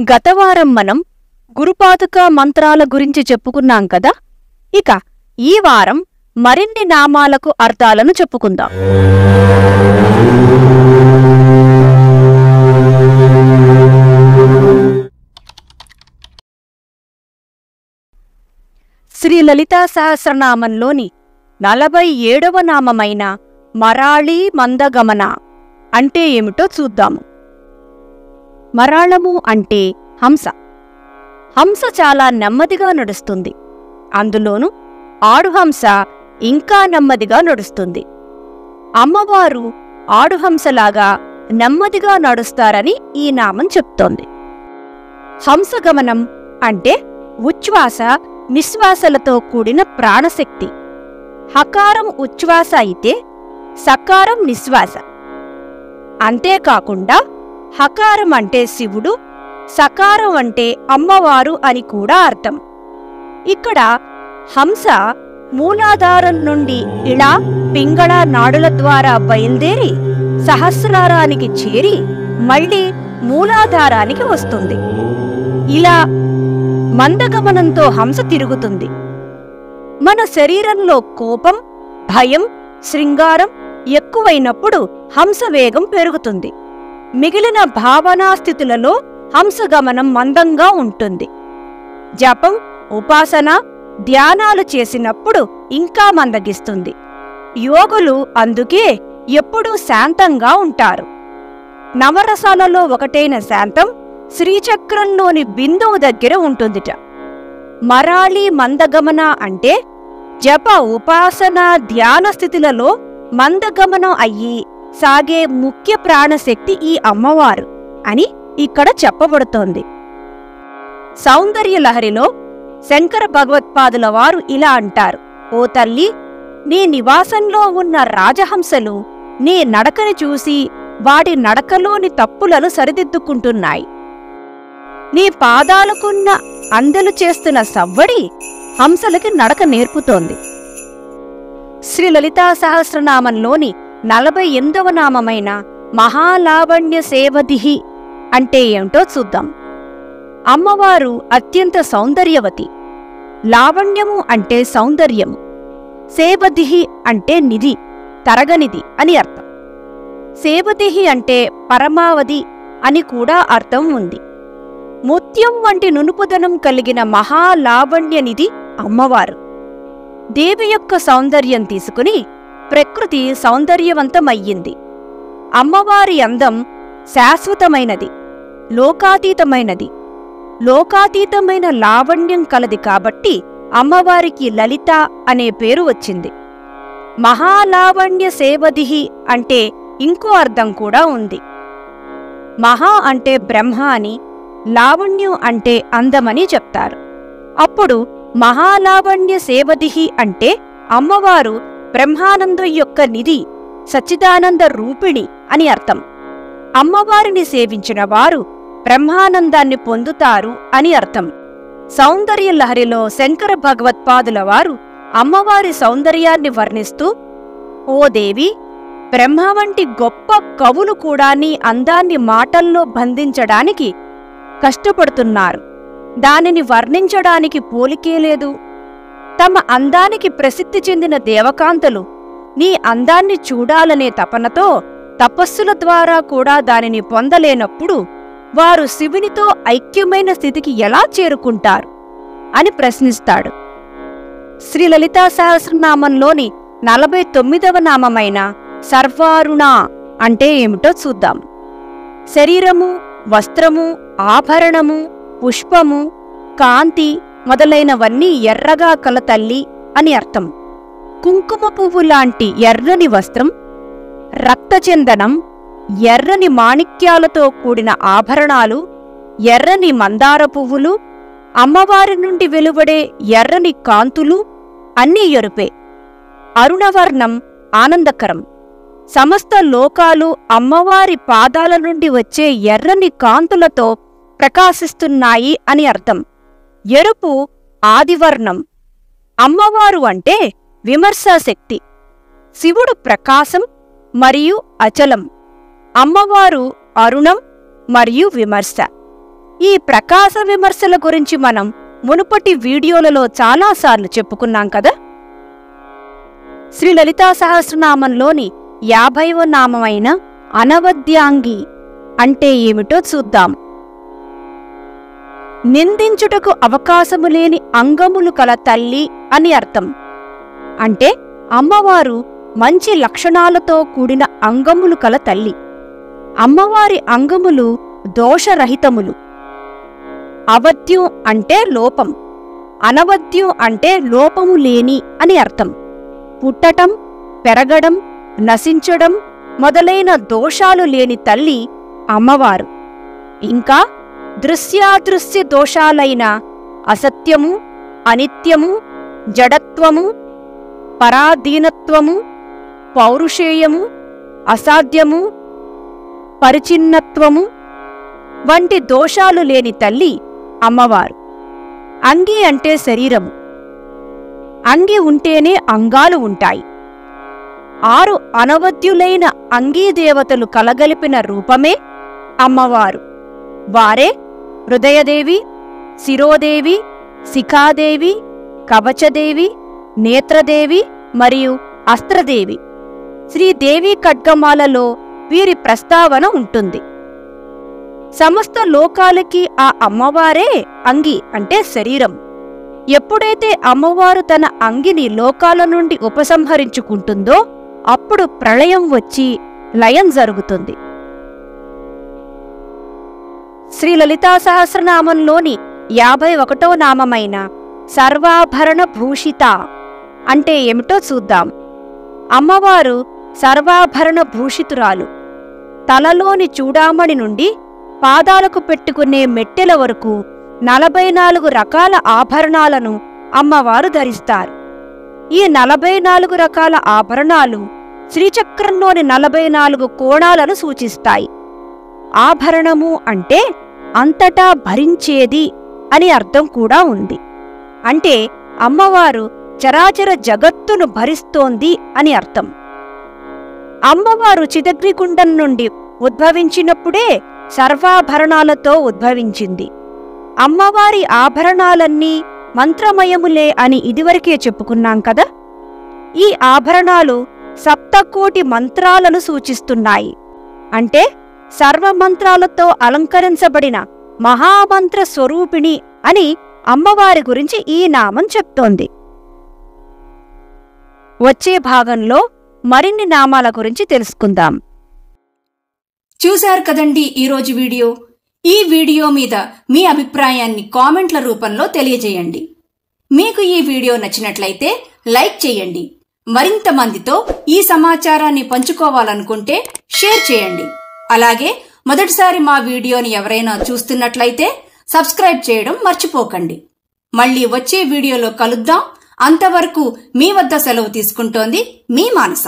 గతవారం మనం గురుపాదుకా మంత్రాల గురించి చెప్పుకున్నాం కదా. ఇక ఈ వారం మరిన్ని నామాలకు అర్థాలను చెప్పుకుందాం. శ్రీ లలితా సహస్రనామంలోని 47వ నామమైన మరాళీ మందగమన అంటే ఏమిటో చూద్దాము. మరాళము అంటే హంస. హంస చాలా నెమ్మదిగా నడుస్తుంది. అందులోనూ ఆడుహంస ఇంకా నెమ్మదిగా నడుస్తుంది. అమ్మవారు ఆడుహంసలాగా నెమ్మదిగా నడుస్తారని ఈ నామం చెప్తోంది. హంసగమనం అంటే ఉచ్ఛ్వాస నిశ్వాసలతో కూడిన ప్రాణశక్తి. హకారం ఉచ్ఛ్వాస అయితే సకారం నిశ్వాస. అంతేకాకుండా హకారం అంటే శివుడు, సకారం అంటే అమ్మవారు అని కూడా అర్థం. ఇక్కడ హంస మూలాధారం నుండి ఇళా పింగళ నాడుల ద్వారా బయలుదేరి సహస్రారానికి చేరి మళ్లీ మూలాధారానికి వస్తుంది. ఇలా మందగమనంతో హంస తిరుగుతుంది. మన శరీరంలో కోపం, భయం, శృంగారం ఎక్కువైనప్పుడు హంస వేగం పెరుగుతుంది. మిగిలిన భావనాస్థితులలో హంసగమనం మందంగా ఉంటుంది. జపం, ఉపాసన, ధ్యానాలు చేసినప్పుడు ఇంకా మందగిస్తుంది. యోగులు అందుకే ఎప్పుడూ శాంతంగా ఉంటారు. నవరసాలలో ఒకటైన శాంతం శ్రీచక్రంలోని బిందువు దగ్గర ఉంటుందిట. మరాళీ మందగమన అంటే జప, ఉపాసన, ధ్యాన స్థితులలో మందగమనం అయ్యి సాగే ముఖ్య ప్రాణశక్తి ఈ అమ్మవారు అని ఇక్కడ చెప్పబడుతోంది. సౌందర్యలహరిలో శంకర భగవత్పాదుల వారు ఇలా అంటారు: ఓ తల్లి, నీ నివాసంలో ఉన్న రాజహంసలు నీ నడకని చూసి వాటి నడకలోని తప్పులను సరిదిద్దుకుంటున్నాయి. నీ పాదాలకున్న అందెలు చేస్తున్న సవ్వడి హంసలకి నడక నేర్పుతోంది. శ్రీ లలితా సహస్రనామంలోని 48వ నామమైన మహాలావణ్య సేవదిహి అంటే ఏమిటో చూద్దాం. అమ్మవారు అత్యంత సౌందర్యవతి. లావణ్యము అంటే సౌందర్యము, సేవదిహి అంటే నిధి, తరగనిది అని అర్థం. సేవదిహి అంటే పరమావధి అని కూడా అర్థం ఉంది. ముత్యం వంటి నునుపుదనం కలిగిన మహాలావణ్యనిధి అమ్మవారు. దేవి యొక్క సౌందర్యం తీసుకుని ప్రకృతి సౌందర్యవంతమయ్యింది. అమ్మవారి అందం శాశ్వతమైనది, లోకాతీతమైనది. లోకాతీతమైన లావణ్యం కలది కాబట్టి అమ్మవారికి లలిత అనే పేరు వచ్చింది. మహాలావణ్య సేవదిహి అంటే ఇంకో అర్థం కూడా ఉంది. మహా అంటే బ్రహ్మ అని, లావణ్యం అంటే అందమని చెప్తారు. అప్పుడు మహాలావణ్య సేవదిహి అంటే అమ్మవారు బ్రహ్మానందం యొక్క నిధి, సచ్చిదానంద రూపిణి అని అర్థం. అమ్మవారిని సేవించిన వారు బ్రహ్మానందాన్ని పొందుతారు అని అర్థం. సౌందర్యలహరిలో శంకర భగవత్పాదుల వారు అమ్మవారి సౌందర్యాన్ని వర్ణిస్తూ, ఓ దేవి, బ్రహ్మ వంటి గొప్ప కవులు కూడా నీ అందాన్ని మాటల్లో బంధించడానికి కష్టపడుతున్నారు. దానిని వర్ణించడానికి పోలికే లేదు. తమ అందానికి ప్రసిద్ధి చెందిన దేవకాంతలు నీ అందాన్ని చూడాలనే తపనతో తపస్సుల ద్వారా కూడా దానిని పొందలేనప్పుడు వారు శివునితో ఐక్యమైన స్థితికి ఎలా చేరుకుంటారు అని ప్రశ్నిస్తాడు. శ్రీ లలితా సహస్రనామంలోని 49వ నామమైన సర్వారుణ అంటే ఏమిటో చూద్దాం. శరీరము, వస్త్రము, ఆభరణము, పుష్పము, కాంతి మొదలైనవన్నీ ఎర్రగా కల తల్లి అని అర్థం. కుంకుమ పువ్వు లాంటి ఎర్రని వస్త్రం, రక్తచందనం, ఎర్రని మాణిక్యాలతో కూడిన ఆభరణాలు, ఎర్రని మందార పువ్వులు, అమ్మవారి నుండి వెలువడే ఎర్రని కాంతులు అన్నీ ఎరుపే. అరుణవర్ణం ఆనందకరం. సమస్త లోకాలు అమ్మవారి పాదాల నుండి వచ్చే ఎర్రని కాంతులతో ప్రకాశిస్తున్నాయి అని అర్థం. ఎరుపు ఆదివర్ణం. అమ్మవారు అంటే విమర్శాశక్తి. శివుడు ప్రకాశం మరియు అచలం. అమ్మవారు అరుణం మరియు విమర్శ. ఈ ప్రకాశ విమర్శల గురించి మనం మునుపటి వీడియోలలో చాలాసార్లు చెప్పుకున్నాం కదా. శ్రీ లలితా సహస్రనామంలోని 50వ నామమైన అనవద్యాంగి అంటే ఏమిటో చూద్దాం. నిందించుటకు అవకాశము లేని అంగములు కల తల్లి అని అర్థం. అంటే అమ్మవారు మంచి లక్షణాలతో కూడిన అంగములు కల తల్లి. అమ్మవారి అంగములు దోషరహితములు. అవద్యం అంటే లోపం, అనవద్యం అంటే లోపము లేని అని అర్థం. పుట్టటం, పెరగడం, నశించడం మొదలైన దోషాలు లేని తల్లి అమ్మవారు. ఇంకా దృశ్యాదృశ్య దోషాలైన అసత్యము, అనిత్యము, జడత్వము, పరాధీనత్వము, పౌరుషేయము, అసాధ్యము, పరిచిన్నత్వము వంటి దోషాలు లేని తల్లి అమ్మవారు. అంగి అంటే శరీరము. అంగి ఉంటేనే అంగాలు ఉంటాయి. 6 అనవద్యులైన అంగీదేవతలు కలగలిపిన రూపమే అమ్మవారు. వారే హృదయదేవి, శిరోదేవి, శిఖాదేవి, కవచదేవి, నేత్రదేవి మరియు అస్త్రదేవి. శ్రీదేవి ఖడ్గమాలలో వీరి ప్రస్తావన ఉంటుంది. సమస్త లోకాలకి ఆ అమ్మవారే అంగి అంటే శరీరం. ఎప్పుడైతే అమ్మవారు తన అంగిని లోకాల నుండి ఉపసంహరించుకుంటుందో అప్పుడు ప్రళయం వచ్చి లయం జరుగుతుంది. శ్రీ లలితా సహస్రనామంలోని 51వ నామమైన సర్వాభరణ భూషిత అంటే ఏమిటో చూద్దాం. అమ్మవారు సర్వాభరణ భూషితురాలు. తలలోని చూడామణి నుండి పాదాలకు పెట్టుకునే మెట్టెల వరకు 44 రకాల ఆభరణాలను అమ్మవారు ధరిస్తారు. ఈ 44 రకాల ఆభరణాలు శ్రీచక్రంలోని 44 కోణాలను సూచిస్తాయి. ఆభరణము అంటే అంతటా భరించేది అని అర్థం కూడా ఉంది. అంటే అమ్మవారు చరాచర జగత్తును భరిస్తోంది అని అర్థం. అమ్మవారు చిదగ్నికుండం నుండి ఉద్భవించినప్పుడే సర్వాభరణాలతో ఉద్భవించింది. అమ్మవారి ఆభరణాలన్నీ మంత్రమయములే అని ఇదివరకే చెప్పుకున్నాం కదా. ఈ ఆభరణాలు 7 కోటి మంత్రాలను సూచిస్తున్నాయి. అంటే సర్వమంత్రాలతో అలంకరించబడిన మహామంత్ర స్వరూపిణి అని అమ్మవారి గురించి ఈ నామం చెప్తోంది. వచ్చే భాగంలో మరిన్ని నామాల గురించి తెలుసుకుందాం. చూశారు కదండి ఈరోజు వీడియో. ఈ వీడియో మీద మీ అభిప్రాయాన్ని కామెంట్ల రూపంలో తెలియజేయండి. మీకు ఈ వీడియో నచ్చినట్లయితే లైక్ చేయండి. మరింత మందితో ఈ సమాచారాన్ని పంచుకోవాలనుకుంటే షేర్ చేయండి. అలాగే మొదటిసారి మా వీడియోని ఎవరైనా చూస్తున్నట్లయితే సబ్స్క్రైబ్ చేయడం మర్చిపోకండి. మళ్ళీ వచ్చే వీడియోలో కలుద్దాం. అంతవరకు మీ వద్ద సెలవు తీసుకుంటోంది మీ మానస.